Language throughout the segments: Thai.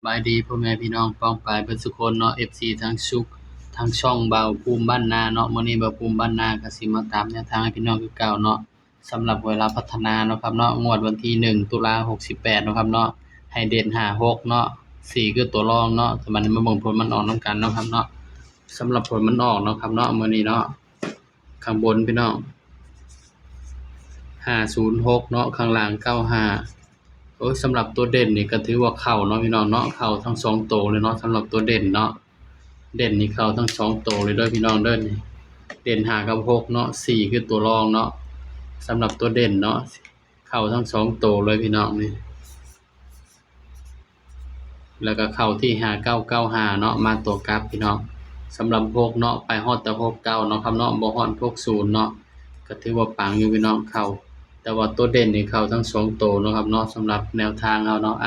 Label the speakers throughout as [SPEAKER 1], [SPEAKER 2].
[SPEAKER 1] บายดีพ่อแม่พี่น้องป้องปายเบิดซุคนเนาะ FC ทั้งช่องเบาภูมิบ้านนาเนาะมื้อนี้เบาภูมิบ้านนาก็สิมาตามแนวทางให้พี่น้องคือเก่าเนาะสำหรับเวลาพัฒนาเนาะครับเนาะงวดวันที่1ตุลา68เนาะครับเนาะให้เด่น5 6เนาะ4คือตัวรองเนาะแต่มันมาเบิ่งผลมันออกนํกันเนาะครับเนาะสำหรับผลมันออกเนาะครับเนาะมื้อนี้เนาะข้างบนพี่น้อง506เนาะข้างล่าง95สำหรับตัวเด่นนี่ก็ถือว่าเข้าเนาะพี่น้องเนาะเข้าทั้ง2ตัวเลยเนาะสำหรับตัวเด่นเนาะเด่นนี่เข้าทั้ง2ตัวเลยเด้อพี่น้องเด้อนี่เด่น5กับ6เนาะ4คือตัวรองเนาะสำหรับตัวเด่นเนาะเข้าทั้ง2ตัวเลยพี่น้องนี่แล้วก็เข้าที่5995เนาะมาตัวกลับพี่น้องสำหรับ6เนาะไปฮอดแต่69เนาะครับเนาะบ่ฮอด60เนาะก็ถือว่าปังอยู่พี่น้องเข้าแต่ว่าตัวเด่นนี่เข้าทั้ง2ตัวเนาะครับเนาะสำหรับแนวทางเฮาเนาะ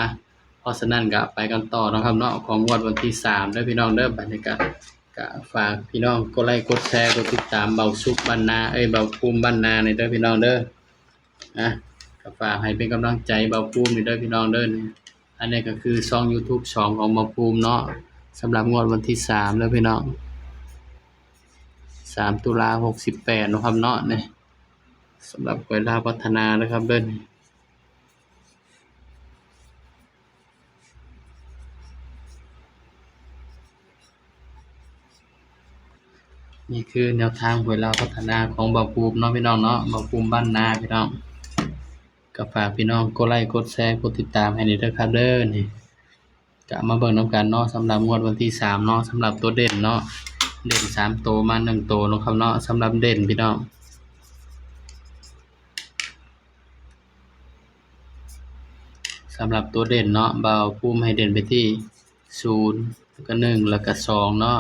[SPEAKER 1] เพราะฉะนั้นก็ไปกันต่อเนาะครับเนาะของงวดวันที่3เด้อพี่น้องเด้อบัดนี้ก็ฝากพี่น้องกดไลค์กดแชร์กดติดตามเบาสุขบ้านนาเบาภูมิบ้านนานี่เด้อพี่น้องเด้อก็ฝากให้เป็นกำลังใจเบาภูมินี่เด้อพี่น้องเด้อนี่อันนี้ก็คือช่อง YouTube ช่องของเบาภูมิเนาะสำหรับงวดวันที่3เด้อพี่น้อง3ตุลา68เนาะครับเนาะนี่สำหรับเวลาพัฒนานะครับเด้อนี่คือแนวทางเวลาพัฒนาของเบาภูมิเนาะพี่น้องเนาะเบาภูมิบ้านนาพี่น้องก็ฝากพี่น้องกดไลค์กดแชร์กดติดตามให้นี่เด้อครับเด้อนี่ก็มาเบิ่งนำกันเนาะสำหรับงวดวันที่3เนาะสำหรับตัวเด่นเนาะเด่น3ตัวมา1ตัวเนาะครับเนาะสำหรับเด่นพี่น้องสำหรับตัวเด่นเนาะเบาภูมิให้เด่นไปที่0แล้วก็1แล้วก็2เนาะ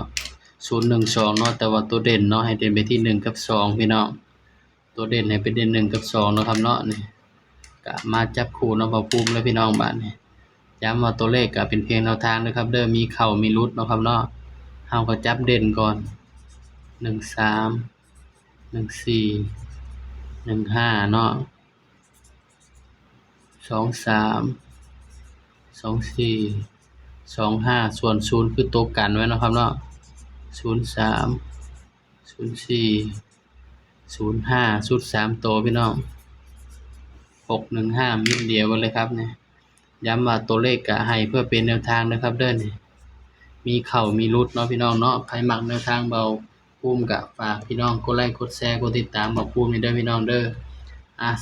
[SPEAKER 1] 0 1 2เนาะแต่ว่าตัวเด่นเนาะให้เด่นไปที่1กับ2พี่น้องตัวเด่นให้เป็นเด่น1กับ2เนาะครับเนาะนี่ก็มาจับคู่เนาะเบาภูมิแล้วพี่น้องบัดนี้ย้ำว่าตัวเลขก็เป็นเพียงแนวทางนะครับเด้อมีเข้ามีหลุดเนาะครับเนาะเฮาก็จับเด่นก่อน13 14 15เนาะ23 24 25ส่วน0คือตัวกันไว้เนาะครับเนาะ03 04 05ชุด3ตัวพี่น้อง615มิลเดียวกันเลยครับนี่ย้ำว่าตัวเลขก็ให้เพื่อเป็นแนวทางนะครับเด้อนี่มีเข้ามีหลุดเนาะพี่น้องเนาะใครมักแนวทางเบาภูมิก็ฝากพี่น้องกดไลค์กดแชร์กดติดตามเบาภูมินี่เด้อพี่น้องเด้อ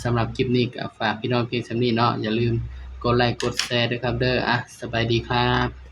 [SPEAKER 1] สำหรับคลิปนี้ก็ฝากพี่น้องเพียงส่ำนี้เนาะอย่าลืมกดไลค์กดแชร์ด้วยครับเด้อสบายดีครับ